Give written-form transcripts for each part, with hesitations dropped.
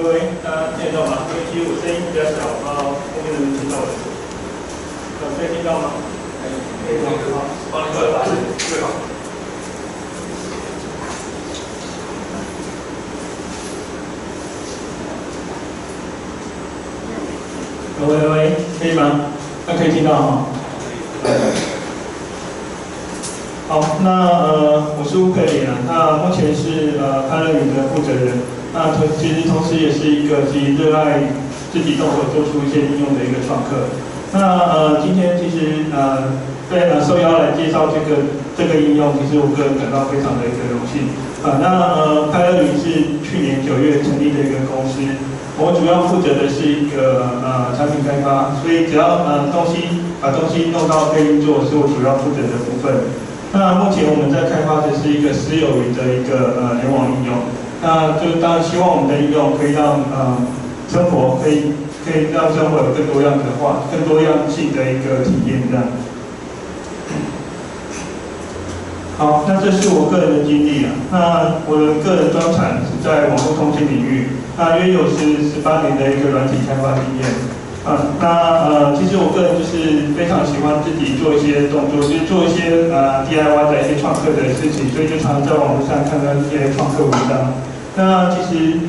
喂，大家听得到吗？因为其实我声音比较小，不知道后面能不能听到我的声音。可以听到吗？可以听到。好，帮你做最好。喂，可以吗？那可以听到哈。好，那我是吴可林啊，那目前是康乐云的负责人，那其实同时也是一个其实热爱自己动手做出一些应用的一个创客。那今天其实被受邀来介绍这个应用，其实我个人感到非常的一个荣幸那康乐云是去年9月成立的一个公司，我主要负责的是一个产品开发，所以只要把东西弄到可以运作，是我主要负责的部分。那目前我们在开发的是一个私有云的一个联网应用，那就当然希望我们的应用可以让生活可以让生活有更多样性的一个体验这样。好，那这是我个人的经历啊。那我的个人专长是在网络通信领域，那约有18年的一个软体开发经验。其实我个人就是非常喜欢自己做一些动作，就是做一些DIY 的一些创客的事情，所以就常常在网络上看到一些创客文章。那其实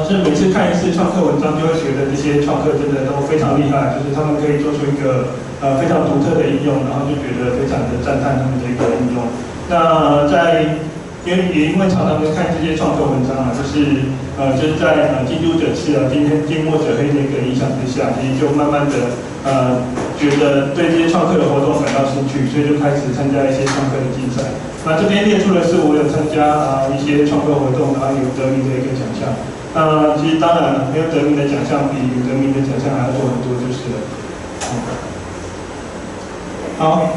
是每次看一次创客文章，就会觉得这些创客真的都非常厉害，就是他们可以做出一个非常独特的应用，然后就觉得非常的赞叹他们的一个应用。那因为常常看这些创客文章啊，就是在近朱者赤近墨者黑的一个影响之下，其实就慢慢的觉得对这些创客的活动感到兴趣，所以就开始参加一些创客的竞赛。那这边列出的是我有参加一些创客活动，然后有得名的一个奖项。其实当然没有得名的奖项比有得名的奖项还要多很多就是了。好，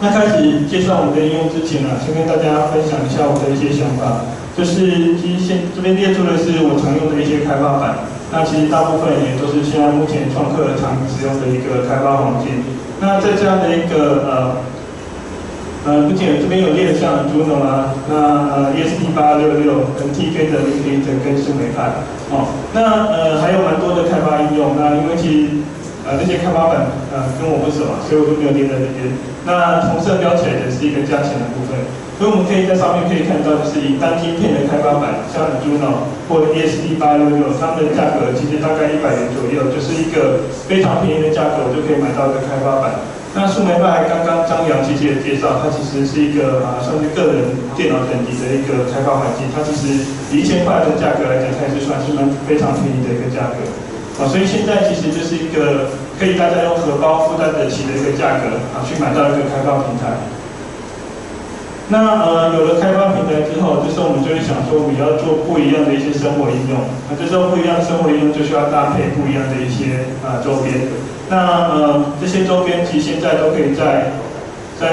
那开始介绍我们的应用之前先跟大家分享一下我的一些想法。就是其实这边列出的是我常用的一些开发板，那其实大部分也都是现在目前创客常使用的一个开发环境。那在这样的一个不仅这边有列像 Juno 那ESP866、NTK 的 Linkit 跟树莓派还有蛮多的开发应用。那因为其实这些开发板跟我不熟所以我就没有列在这边。那红色标起来的是一个价钱的部分，所以我们可以在上面可以看到，就是以单晶片的开发板，像 Juno 或者 ESP866，它们的价格其实大概100元左右，就是一个非常便宜的价格，我就可以买到一个开发板。那树莓派刚刚张扬其实也介绍，它其实是一个算是个人电脑等级的一个开发环境，它其实以1000块的价格来讲，它也是算是非常便宜的一个价格。所以现在其实就是一个可以大家用荷包负担得起的一个价格去买到一个开发平台。那有了开发平台之后，就是我们就会想说，我们要做不一样的一些生活应用。这时候不一样的生活应用就需要搭配不一样的一些周边。那这些周边其实现在都可以在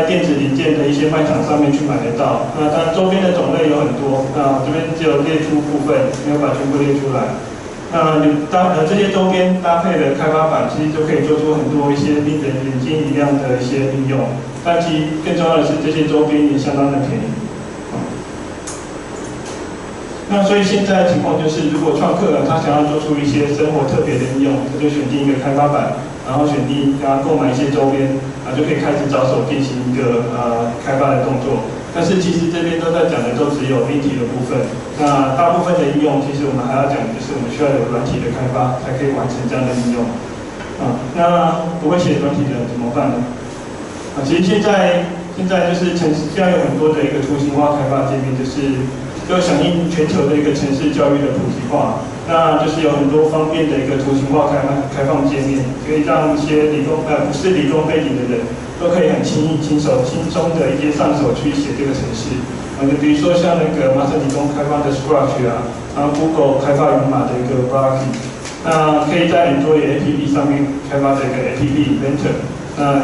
电子零件的一些卖场上面去买得到。那当然周边的种类有很多，那这边只有列出部分，没有把全部列出来。这些周边搭配的开发板，其实就可以做出很多一些令人眼睛一亮的一些应用。但其实更重要的是，这些周边也相当的便宜。那所以现在的情况就是，如果创客他想要做出一些生活特别的应用，他就选定一个开发板，然后选定购买一些周边，就可以开始着手进行一个开发的动作。但是其实这边都在讲的都只有硬体的部分，那大部分的应用，其实我们还要讲，就是我们需要有软体的开发，才可以完成这样的应用。那不会写软体的怎么办呢？其实现在就是现在有很多的一个图形化开发界面，就响应全球的一个城市教育的普及化，那就是有很多方便的一个图形化开放界面，可以让一些不是理工背景的人都可以很轻松的一些上手去写这个程式。就比如说像那个麻省理工开发的 Scratch Google 开发源码的一个 Blocky， 那可以在Android APP 上面开发的一个 APP Inventor，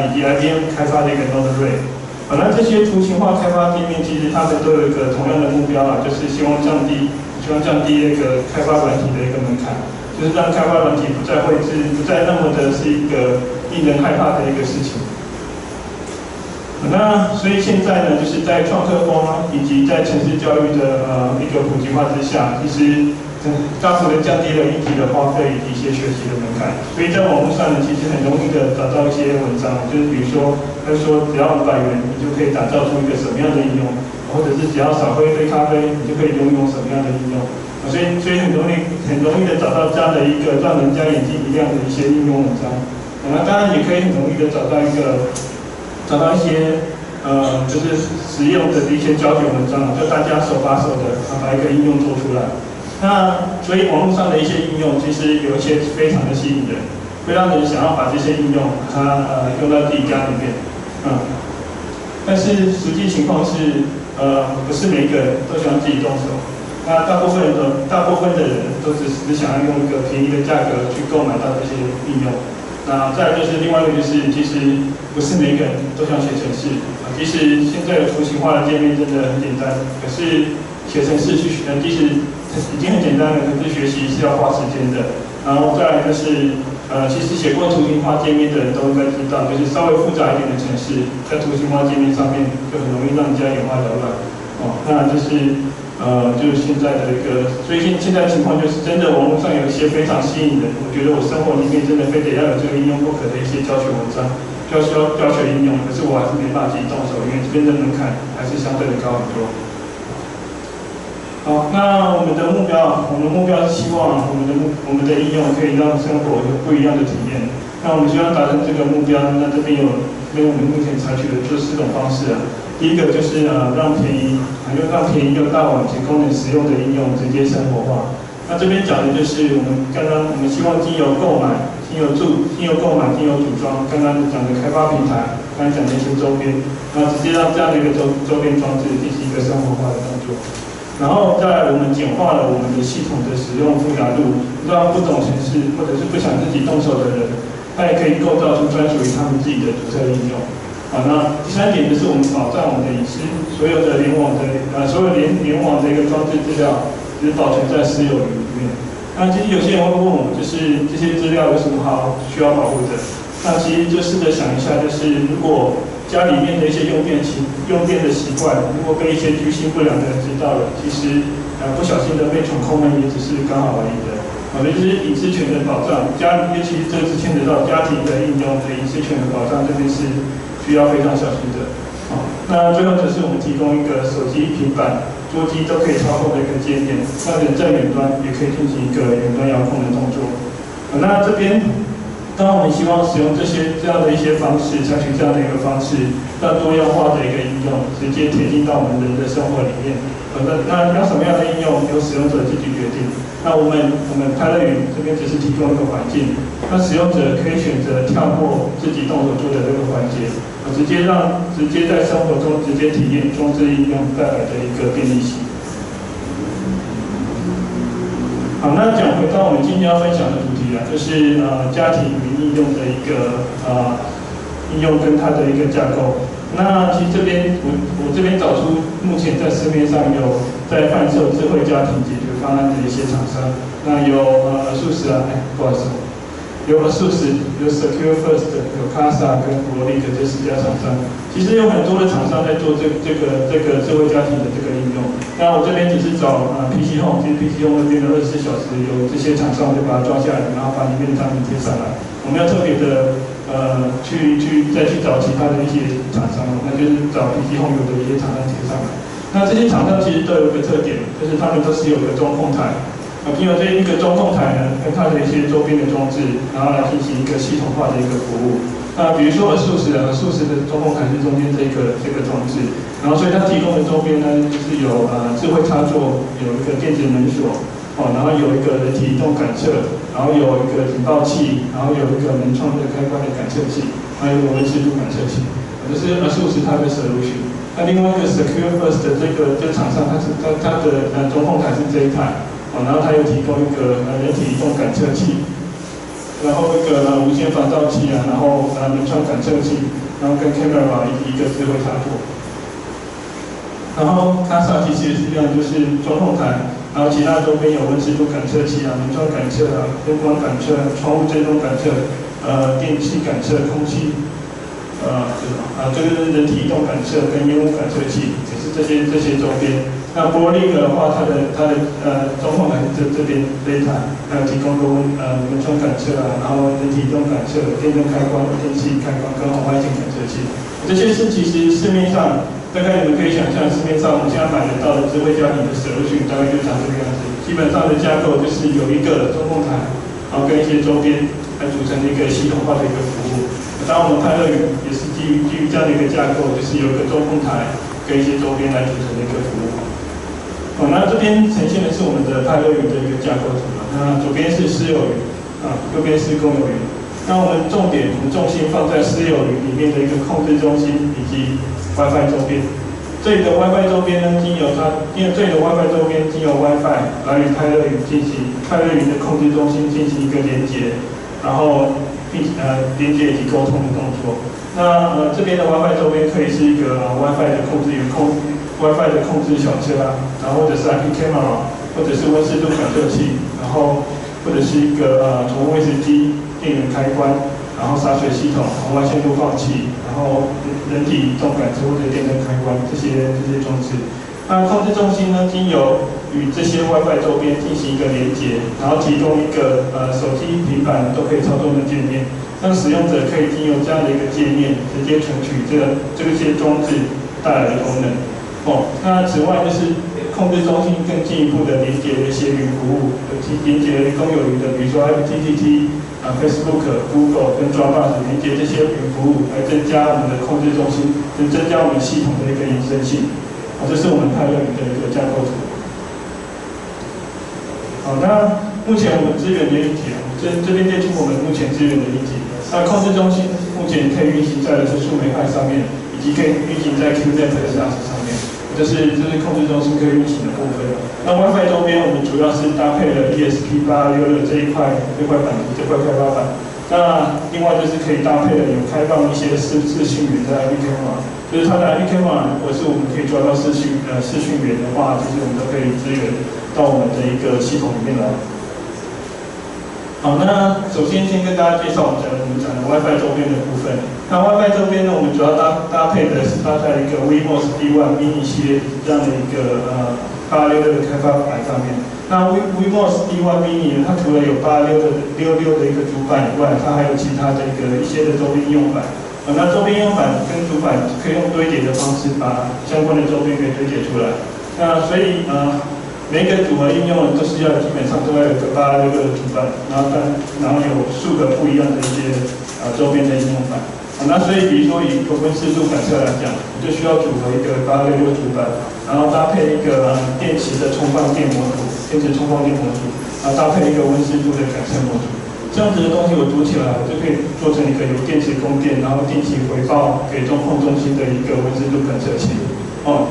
以及 IBM 开发的一个 Node-RED。那这些图形化开发界面，其实他们都有一个同样的目标就是希望降低那个开发软体的一个门槛，就是让开发软体不再那么的是一个令人害怕的一个事情。那所以现在呢，就是在创客风以及在城市教育的一个普及化之下，其实大幅的降低了议题的花费以及一些学习的门槛。所以在网络上呢，其实很容易的找到一些文章，就是比如说，他说只要500元，你就可以打造出一个什么样的应用，或者是只要少喝一杯咖啡，你就可以拥有什么样的应用。所以很容易的找到这样的一个让人家眼睛一亮的一些应用文章。那当然也可以很容易的找到一些就是实用的一些教学文章，就大家手把手的把一个应用做出来。那所以网络上的一些应用，其实有一些非常的吸引人，会让人想要把这些应用它用到自己家里面。但是实际情况是不是每一个人都想自己动手。那大部分的人都只想要用一个便宜的价格去购买到这些应用。那再来就是另外一个就是，其实不是每一个人都想写程式即使现在有图形化的界面真的很简单，可是写程式去学，即使已经很简单了，可是学习是要花时间的。然后再来就是其实写过图形化界面的人都应该知道，就是稍微复杂一点的程式，在图形化界面上面就很容易让人家眼花缭乱。那就是就是现在的一个，所以现在的情况就是真的网络上有一些非常吸引人，我觉得我生活里面真的非得要有这个应用不可的一些教学文章、教学应用，可是我还是没办法自己动手，因为这边的门槛还是相对的高很多。好，那我们的目标是希望我们的应用可以让生活有不一样的体验。那我们希望达成这个目标，那这边我们目前采取的就4种方式第一个就是让便宜又大网且功能实用的应用直接生活化。那这边讲的就是我们希望经由购买、经由组装，刚刚讲的开发平台，刚才讲的一些周边，那直接让这样的一个周边装置进行一个生活化的动作。然后再来我们简化了我们的系统的使用复杂度，让不懂程式或者是不想自己动手的人，他也可以构造出专属于他们自己的独特应用。那第3点就是我们保障我们的隐私，所有联网的一个装置资料只保存在私有云里面。那其实有些人会问我，就是这些资料有什么好需要保护的？那其实就试着想一下，就是如果家里面的一些用电的习惯，如果被一些居心不良的人知道了，其实不小心的被闯空门也只是刚好而已的。所以就是隐私权的保障，尤其这是牵扯到家庭的应用的隐私权的保障，这边是需要非常小心的。那最后就是我们提供一个手机、平板、桌机都可以操控的一个界面，让人在远端也可以进行一个远端遥控的动作。那这边，当然我们希望使用这样的一些方式，采取这样的一个方式，让多样化的一个应用直接贴近到我们人的生活里面。那要什么样的应用，由使用者自己决定。那我们泰勒云这边只是提供一个环境，那使用者可以选择跳过自己动手做的这个环节，直接在生活中直接体验装置应用带来的一个便利性。好，那讲回到我们今天要分享的主题就是家庭云应用的一个应用跟它的一个架构。那其实这边我这边找出目前在市面上有在贩售智慧家庭解决方案的一些厂商，那有ASUS不好意思，有ASUS，有 Secure First， 有 Casa 跟Frolic这4家厂商。其实有很多的厂商在做这个智慧家庭的这个应用。那我这边只是找PC Home， 其实 PC Home 那边的24小时有这些厂商就把它抓下来，然后把里面的产品贴上来。我们要特别的再去找其他的一些厂商，那就是找 PC Home 有的一些厂商贴上来。那这些厂商其实都有一个特点，就是他们都是有一个中控台。经由这一个中控台呢，跟它的一些周边的装置，然后来进行一个系统化的一个服务。那比如说ASUS的中控台是中间这个装置，然后所以它提供的周边呢，就是有智慧插座，有一个电子门锁，然后有一个人体移动感测，然后有一个警报器，然后有一个门窗的开关的感测器，还有一个温湿度感测器，这是ASUS它的 solution。那另外一个 Secure First 的这个厂商，它的中控台是这一台，然后它又提供一个人体移动感测器。然后一个无线防噪器然后门窗感测器，然后跟 camera 以及一个智慧插座。然后 Casa 其实也是一样，就是中控台，然后其他周边有温湿度感测器门窗感测灯光感测、窗户震动感测、电器感测、空气这个人体移动感测跟烟雾感测器，也是这些周边。那Borolink的话，它的中控台是这边这一台，还有提供门窗感测啊，然后人体移动感测、电灯开关、电器开关跟红外线感测器。这些是其实市面上大概你们可以想象，市面上我们现在买得到的智慧家庭的solution大概就长这个样子。基本上的架构就是有一个中控台，然后跟一些周边来组成的一个系统化的一个服务。当然，我们派乐语也是基于这样的一个架构，就是有一个中控台跟一些周边来组成的一个服务。那这边呈现的是我们的派乐语的一个架构图。那左边是私有云，右边是公有云。那我们重心放在私有云里面的一个控制中心以及 WiFi 周边。这里的 WiFi 周边呢，这里的 WiFi 周边经由 WiFi 来与派乐语的控制中心进行一个连接，然后连接以及沟通的动作。那这边的 WiFi 周边可以是一个WiFi 的控制WiFi 的控制小车啊，然后或者是 IP camera， 或者是温湿度感测器，然后或者是一个宠物喂食机、电源开关，然后洒水系统、红外线路放器，然后人体移动感测或者电灯开关这些装置。那控制中心呢，经由与这些 WiFi 周边进行一个连接，然后提供一个手机、平板都可以操作的界面，让使用者可以经由这样的一个界面直接存取这些装置带来的功能。那此外就是控制中心更进一步的连接了一些云服务，连接公有云的，比如说 FTTT、Facebook、Google 跟 Dropbox 连接这些云服务，来增加我们的控制中心，增加我们系统的一个延伸性。这是我们派乐语的一个架构图。那目前我们资源的议题这边列出我们目前资源的议题。那控制中心目前可以运行在的是树莓派上面，以及可以运行在 QNET 的 SaaS 上面。这是控制中心可以运行的部分。那 WiFi 周边我们主要是搭配了 ESP8266这块开发板。那另外就是可以搭配了有开放一些视讯源的 IP camera， 就是它的 IP camera 如果是我们可以抓到视讯源的话，其实我们都可以支援到我们的一个系统里面来。好，那首先先跟大家介绍我们讲的 WiFi 周边的部分。那 WiFi 周边呢，我们主要搭配的是搭载一个 Wemos D1 Mini 系列这样的一个866的开发板上面。那 Wemos D1 Mini 呢，它除了有866的一个主板以外，它还有其他的一些的周边应用板。那周边应用板跟主板可以用堆叠的方式把相关的周边给堆叠出来。那所以每一个组合应用都是基本上都要有个866的主板，然后有数个不一样的一些周边的应用板。那所以比如说以一个温湿度感测来讲，你就需要组合一个866主板，然后搭配一个电池的充放电模组，电池充放电模组，搭配一个温湿度的感测模组。这样子的东西我组起来，我就可以做成一个有电池供电，然后定期回报给中控中心的一个温湿度感测器。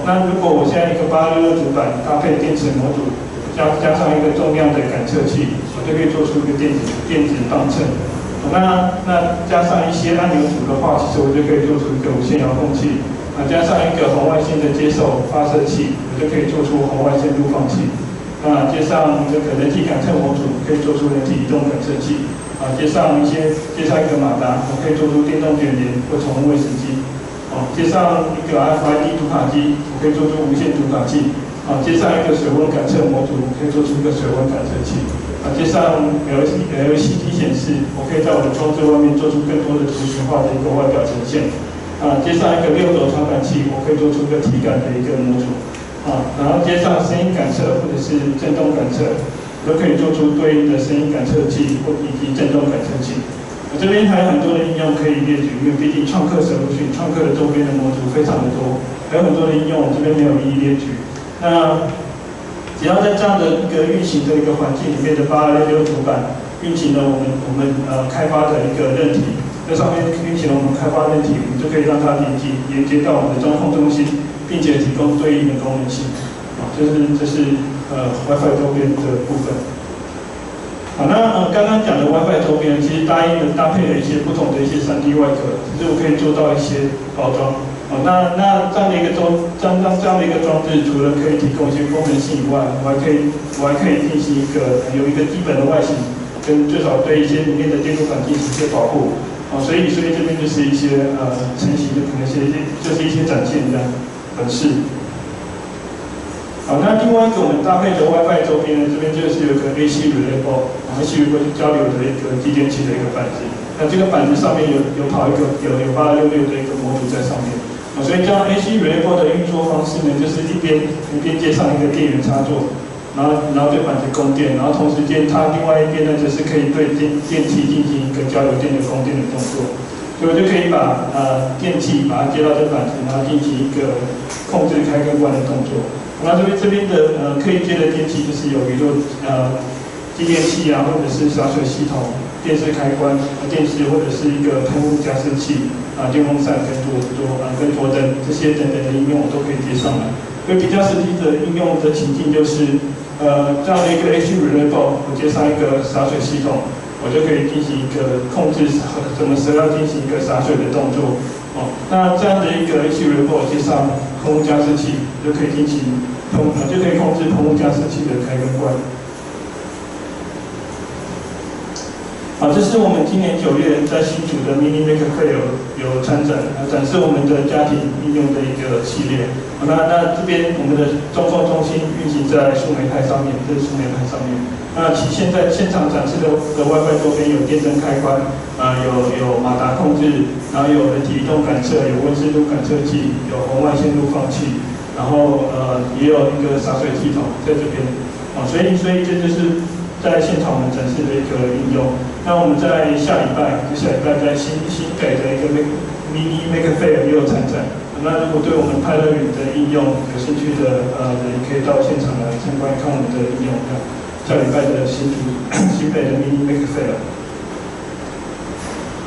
那如果我现在一个866主板搭配电池模组，加上一个重量的感测器，我就可以做出一个电子磅秤。那加上一些按钮组的话，其实我就可以做出一个无线遥控器。加上一个红外线的接受发射器，我就可以做出红外线录放器。那接上这个人体感测模组，可以做出人体移动感测器。接上一个马达，我可以做出电动卷帘或宠物喂食机。接上一个 RFID 读卡机，我可以做出无线读卡器。接上一个水温感测模组，可以做出一个水温感测器。接上 LCD 显示，我可以在我的装置外面做出更多的图形化的一个外表呈现。接上一个6轴传感器，我可以做出一个体感的一个模组。然后接上声音感测或者是振动感测，都可以做出对应的声音感测器以及振动感测器。这边还有很多的应用可以列举，因为毕竟创客solution创客的周边的模组非常的多，还有很多的应用，这边没有一一列举。那只要在这样的一个运行的一个环境里面的866主板运行了我们开发的一个韧体，在上面运行了我们开发韧体，我们就可以让它连接到我们的中控中心，并且提供对应的功能性。这是WiFi 周边的部分。好，那刚刚讲的 WiFi 周边，其实搭配了一些不同的一些3D 外壳，其实我可以做到一些包装。那这样的一个装置，除了可以提供一些功能性以外，我还可以进行有一个基本的外形，跟最少对一些里面的电路板进行一些保护。所以这边就是一些成型的可能就是一些展现这样本式。好，那另外一个我们搭配的 WiFi 周边呢，这边就是有个 AC Relay，AC Relay 交流的一个继电器的一个板子。那这个板子上面有跑一个有8266的一个模组在上面。所以这样 AC Relay 的运作方式呢，就是一边接上一个电源插座，然后对板子供电，然后同时间它另外一边呢，就是可以对电器进行一个交流电的供电的动作。所以我就可以把电器把它接到这板子，然后进行一个控制开跟关的动作。那这边的可以接的电器就是有比如继电器啊，或者是洒水系统、电视开关、电视或者是一个喷雾加湿器电风扇跟桌灯这些等等的应用我都可以接上来。所以比较实际的应用的情境就是这样的一个 AC Relay， 我接上一个洒水系统，我就可以进行一个控制什么时候要进行一个洒水的动作。那这样的一个 AC Relay 接上喷雾加湿器，就可以进行就可以控制喷雾加湿器的开跟关。好，这是我们今年9月在新竹的 Mini Maker Fair 有参展，展示我们的家庭应用的一个系列。那这边我们的中控中心运行在树莓派上面，这是树莓派上面。那现在现场展示的 WiFi 周边有电灯开关，有马达控制，然后有人体移动感测，有温湿度感测器，有红外线路放器，然后也有一个洒水系统在这边。所以这就是在现场我们展示的一个应用。那我们在下礼拜在新北的一个 Mini Maker Fair 也有参展。那如果对我们派乐云的应用有兴趣的人，可以到现场来参观看我们的应用。下礼拜的新北的 Mini Maker Fair。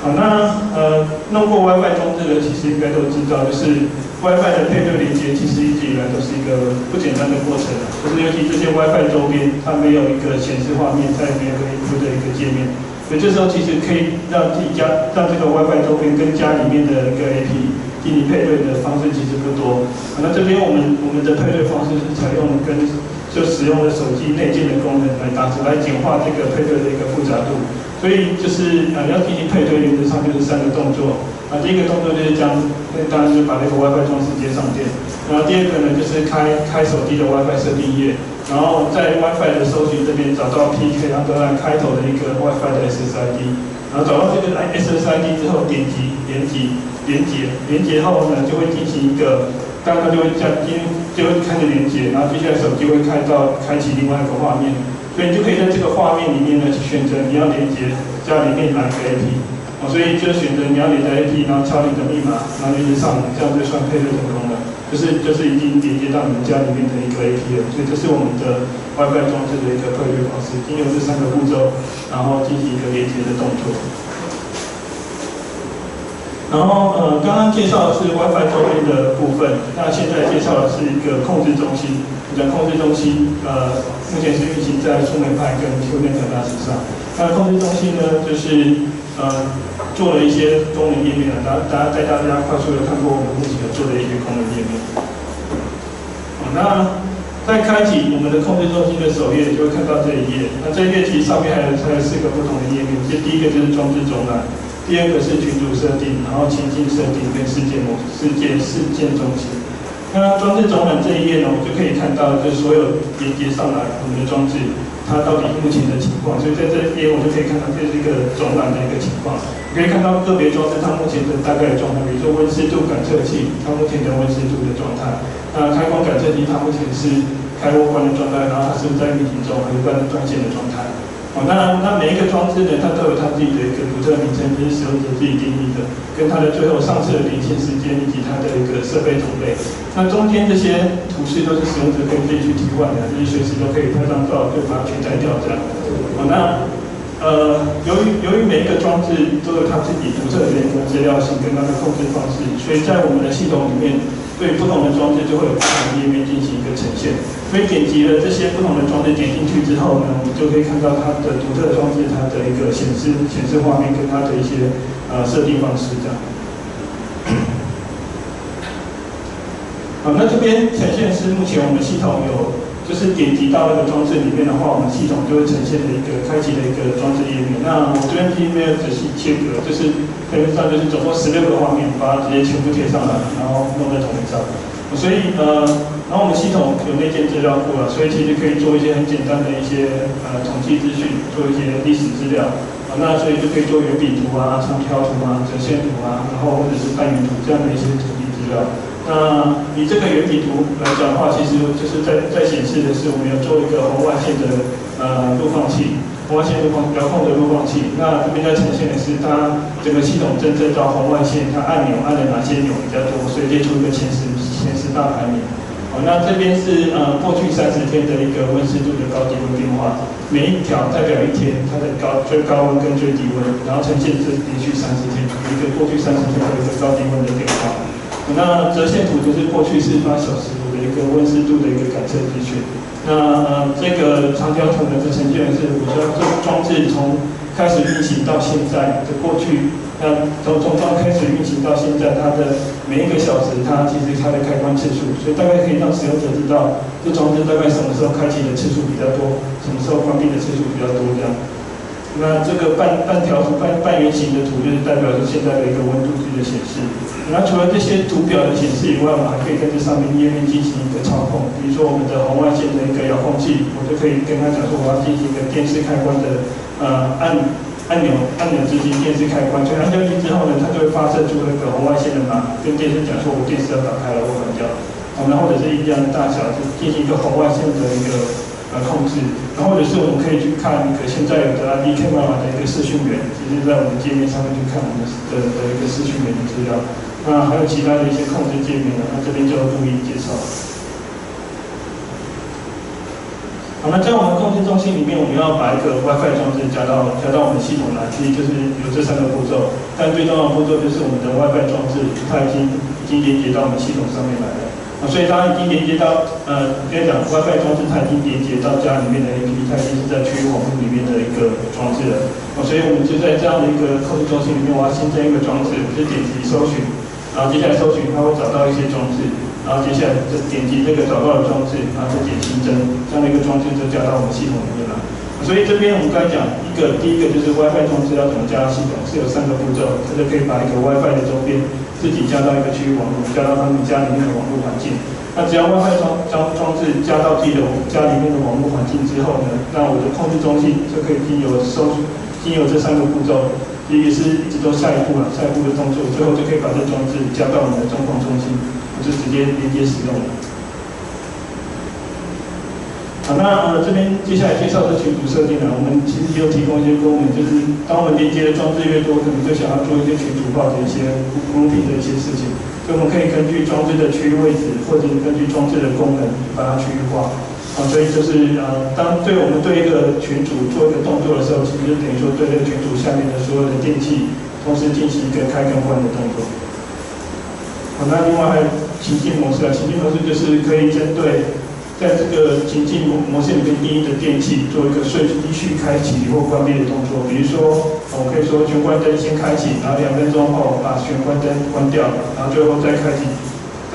好，那弄过 WiFi 装置的，其实应该都知道，就是 WiFi 的配对连接，其实一直以来都是一个不简单的过程。就是尤其这些 WiFi 周边，它没有一个显示画面，它也没有一个的一个界面。所以这时候其实可以让这个 WiFi 周边跟家里面的一个 AP 进行配对的方式其实不多。那这边我们的配对方式是采用使用了手机内建的功能来简化这个配对的一个复杂度。所以就是要进行配对，原则上就是3个动作。第一个动作就是当然就是把那个 WiFi 装置接上电。然后第二个呢就是开手机的 WiFi 设定页。然后在 WiFi 的搜寻这边找到 PK， 然后得来开头的一个 WiFi 的 SSID， 然后找到这个 SSID 之后点击连接后呢，就会进行一个，当然它就会开始连接，然后接下来手机会开启另外一个画面，所以你就可以在这个画面里面呢去选择你要连接家里面哪一个 AP， 所以就选择你要连的 AP， 然后敲你的密码，然后连接上，这样就算配对成功了。就是已经连接到你们家里面的一个 AP 了，所以这是我们的 WiFi 装置的一个配对方式，经由这3个步骤，然后进行一个连接的动作。然后刚刚介绍的是 WiFi 周边的部分，那现在介绍的是一个控制中心。控制中心目前是运行在树莓派跟QNet NAS上。那控制中心呢，就是做了一些功能页面，大家快速的看过我们目前有做的一些功能页面。那在开启我们的控制中心的首页，就会看到这一页。那这一页其实上面还有4个不同的页面，第一个就是装置总览，第二个是群组设定，然后情境设定跟事件中心。那装置总览这一页呢，我就可以看到，就是所有连接上来我们的装置，它到底目前的情况。所以在这边我就可以看到，这是一个总览的一个情况。可以看到个别装置它目前的大概的状态，比如说温湿度感测器，它目前的温湿度的状态。那开关感测器它目前是开或关的状态，然后它是在运行中还是在断线的状态。那每一个装置呢，它都有它自己的一个独特名称，就是使用者自己定义的，跟它的最后上次的连线时间以及它的一个设备种类。那中间这些图示都是使用者可以自己去替换的，就是随时都可以拍张照就把它取代掉这样。由于每一个装置都有它自己独特的一个资料性跟它的控制方式，所以在我们的系统里面，对不同的装置就会有不同的页面进行一个呈现。所以点击了这些不同的装置点进去之后呢，我们就可以看到它的独特的装置，它的一个显示画面跟它的一些设定方式这样。好，那这边呈现是目前我们系统有就是点击到那个装置里面的话，我们系统就会呈现的一个开启的一个装置页面。那我这边并没有仔细切割，就是基本上就是总共16个画面，把它直接全部贴上来，然后弄在统一上。所以然后我们系统有内建资料库了，所以其实可以做一些很简单的一些统计资讯，做一些历史资料。那所以就可以做圆笔图啊、长条图啊、折线图啊，然后或者是半圆图这样的一些统计资料。那以这个圆笔图来讲的话，其实就是在显示的是我们有做一个红外线的录放器，红外线遥控的录放器。那这边在呈现的是它整个系统侦测到红外线，它按钮按了哪些钮比较多，所以列出一个前十大排名。那这边是过去30天的一个温湿度的高低温变化，每一条代表一天它的最高温跟最低温，然后呈现是连续30天有一个过去30天的一个高低温的变化。那折线图就是过去48小时的一个温湿度的一个感测资讯。那这个长条图呢，就呈现的是我说这装置从开始运行到现在的过去。那从刚开始运行到现在，它的每一个小时，它其实它的开关次数，所以大概可以让使用者知道这装置大概什么时候开启的次数比较多，什么时候关闭的次数比较多这样。那这个半圆形的图就是代表是现在的一个温度计的显示。那除了这些图表的显示以外，我们还可以跟这上面页面进行一个操控，比如说我们的红外线的一个遥控器，我就可以跟他讲说我要进行一个电视开关的按钮执行电视开关，所以按下去之后呢，它就会发射出那个红外线的码，跟电视讲说我电视要打开了或关掉。那或者是音量的大小，就进行一个红外线的一个控制。然后或者是我们可以去看一个现在有的 ID camera 的一个视讯源，其实在我们界面上面去看我们的一个视讯源的资料。那还有其他的一些控制界面呢，那这边就不一一介绍。好，那在我们控制中心里面，我们要把一个 WiFi 装置加到我们系统来，其实就是有这3个步骤。但最重要的步骤就是我们的 WiFi 装置，它已经连接到我们系统上面来了。所以它已经连接到应该讲 WiFi 装置，它已经连接到家里面的 APP， 它已经是在区域网络里面的一个装置了。所以我们就在这样的一个控制中心里面，我要新增一个装置，我就点击搜寻，然后接下来搜寻，它会找到一些装置。然后接下来就点击这个找到的装置，然后再点新增，这样的一个装置就加到我们系统里面来。所以这边我们刚才讲第一个就是 WiFi 装置要怎么加到系统，是有3个步骤，它就可以把一个 WiFi 的周边自己加到一个区域网络，加到他们家里面的网络环境。那只要 WiFi 装置加到自己的家里面的网络环境之后呢，那我的控制中心就可以经由这3个步骤，第一个是一直都下一步的动作，最后就可以把这装置加到我们的中控中心。就直接连接使用了。好，那这边接下来介绍这群组设定呢，我们其实也有提供一些功能，就是当我们连接的装置越多，可能就想要做一些群组化的一些 grouping 的一些事情，所以我们可以根据装置的区域位置，或者是根据装置的功能，把它区域化。所以就是当我们对一个群组做一个动作的时候，其实就等于说对这个群组下面的所有的电器，同时进行一个开跟关的动作。好，那另外还有情境模式啊，情境模式就是可以针对在这个情境模式里面定义的电器做一个依序开启或关闭的动作。比如说，我可以说玄关灯先开启，然后2分钟后把玄关灯关掉，然后最后再开启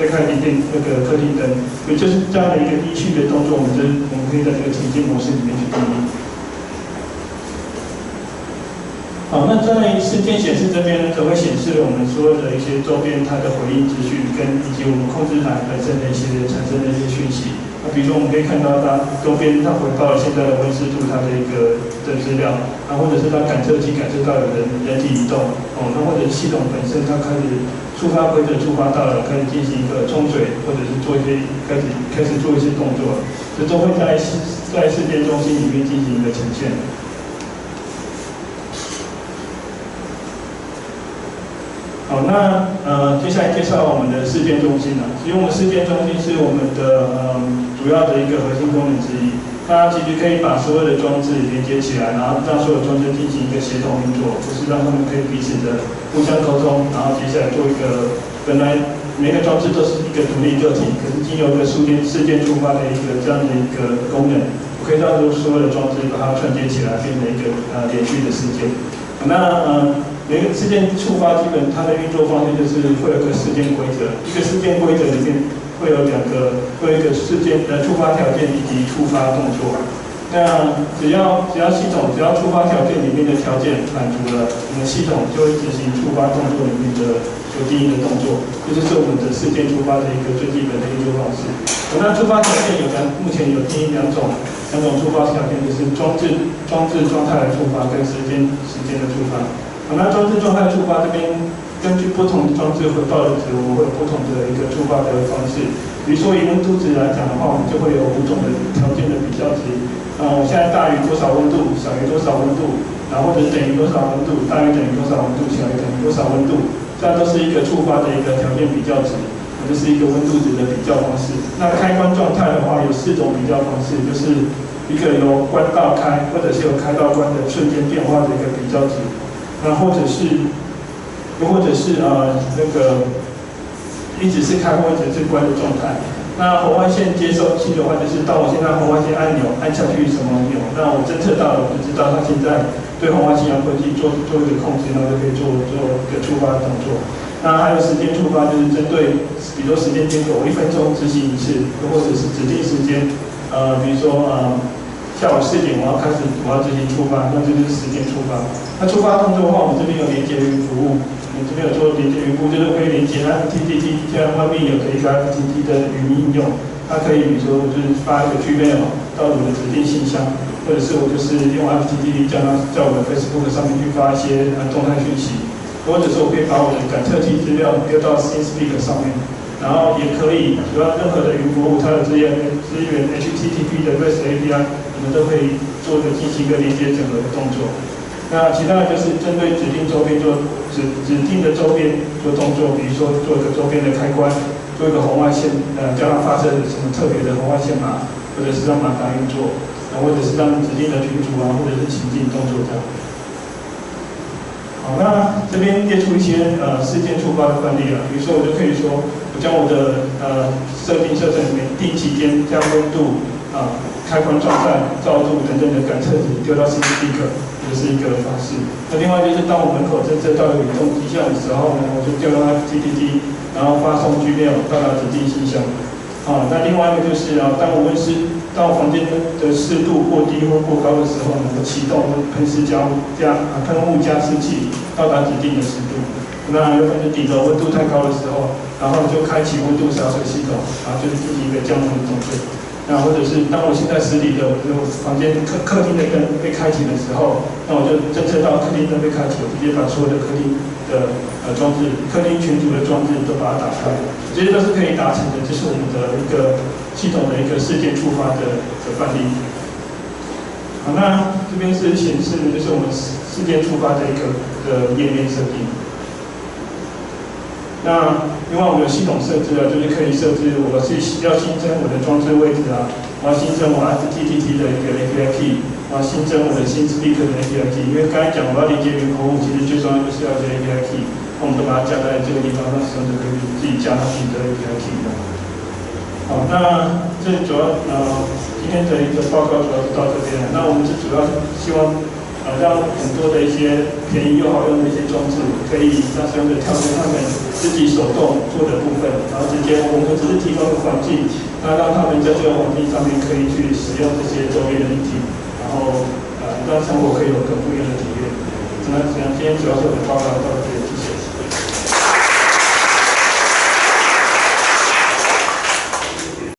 那个客厅灯。所以就是这样的一个依序的动作，我们可以在这个情境模式里面去定义。好，那在事件显示这边呢，则会显示我们所有的一些周边它的回应资讯，以及我们控制台本身的一些产生的一些讯息。那比如说我们可以看到它周边它回报了现在的温湿度它的一个资料，或者是它感测器感测到有人体移动，那或者是系统本身它开始触发规则触发到了，开始进行一个冲水，或者是做一些开始做一些动作，这都会在事件中心里面进行一个呈现。好，那接下来介绍我们的事件中心了。其实我们事件中心是我们的主要的一个核心功能之一。它其实可以把所有的装置连接起来，然后让所有装置进行一个协同运作，就是让他们可以彼此的互相沟通，然后接下来做一个本来每个装置都是一个独立个体，可是经由一个事件触发的一个这样的一个功能，我可以让所有的装置把它串接起来，变成一个连续的事件。那每个事件触发，基本它的运作方式就是会有个事件规则，一个事件规则里面会有一个事件的触发条件以及触发动作。那只要系统只要触发条件里面的条件满足了，我们系统就会执行触发动作里面的所定义的动作，这就是我们的事件触发的一个最基本的运作方式。那触发条件目前有定义两种触发条件，就是装置状态的触发跟时间的触发。那装置状态触发这边根据不同装置回报的值，我们会有不同的一个触发的方式。比如说以温度值来讲的话，我们就会有5种的条件的比较值。我现在大于多少温度，小于多少温度，然后或者等于多少温度，大于等于多少温度，小于等于多少温度，这样都是一个触发的一个条件比较值，这是一个温度值的比较方式。那开关状态的话，有4种比较方式，就是一个由关到开，或者是由开到关的瞬间变化的一个比较值，那或者是一直是开或者是关的状态。那红外线接收器的话，就是当我现在红外线按钮按下去什么钮，那我侦测到了，我就知道它现在对红外线遥控器做一个控制，然后就可以做一个触发的动作。那还有时间触发，就是针对比如说时间间隔，我1分钟执行一次，或者是指定时间，比如说下午4点我要执行触发，那这就是时间触发。那触发动作的话，我们这边有连接云服务。我们这边有做连接云服务，就是可以连接 FTTT， 像外面有可以跟 FTTT 的云应用，它可以比如说就是发一个 Gmail 到我的指定信箱，或者是我就是用 FTTT 叫我的 Facebook 上面去发一些动态讯息，或者是我可以把我的感测器资料丢到 TeamSpeak 上面，然后也可以主要任何的云服务它的支援 HTTP 的 REST API， 我们都可以进行一个连接整合的动作。那其他的就是针对指定周边做指定的周边做动作，比如说做一个周边的开关，做一个红外线，叫它发射什么特别的红外线码，或者是让马达运作，或者是让指定的群组或者是情境动作这样。好，那这边列出一些事件触发的范例比如说我就可以说，我将我的设程里面定期间将温度开关状态、照度等等的感测值丢到 TeamSpeak， 这是一个方式。那另外就是当我门口侦测到有移动迹象的时候呢，我就丢到 FTTT， 然后发送 Gmail 到达指定信箱。那另外一个就是当我房间的湿度过低或过高的时候呢，我启动喷雾加湿器到达指定的湿度。那有可能顶楼温度太高的时候，然后就开启温度洒水系统，然后就是进行一个降温的动作。那或者是当我现在实体的房间客厅的灯被开启的时候，那我就侦测到客厅灯被开启，我直接把所有的客厅的装置、客厅群组的装置都把它打开，这些都是可以达成的。这是我们的一个系统的一个事件触发的范例。好，那这边是显示的就是我们事件触发的一个页面设定。那另外我们有系统设置就是可以设置我是要新增我的装置位置我要新增我 FTTT 的一个 API key， 我要新增我的TeamSpeak 的 API key， 因为刚才讲我要连接云服务，其实最重要就是要这 API key， 那我们都把它加在这个地方，让使用者可以自己加上自己的 API key 的。好，那这主要今天的一个报告主要是到这边，那我们是主要希望让很多的一些便宜又好用的一些装置，可以让使用者跳出他们自己手动做的部分，然后直接我们只是提供一个环境，那让他们在这个环境上面可以去使用这些周边的议题，然后让生活可以有更不一样的体验。那今天主要是我的报告到这里。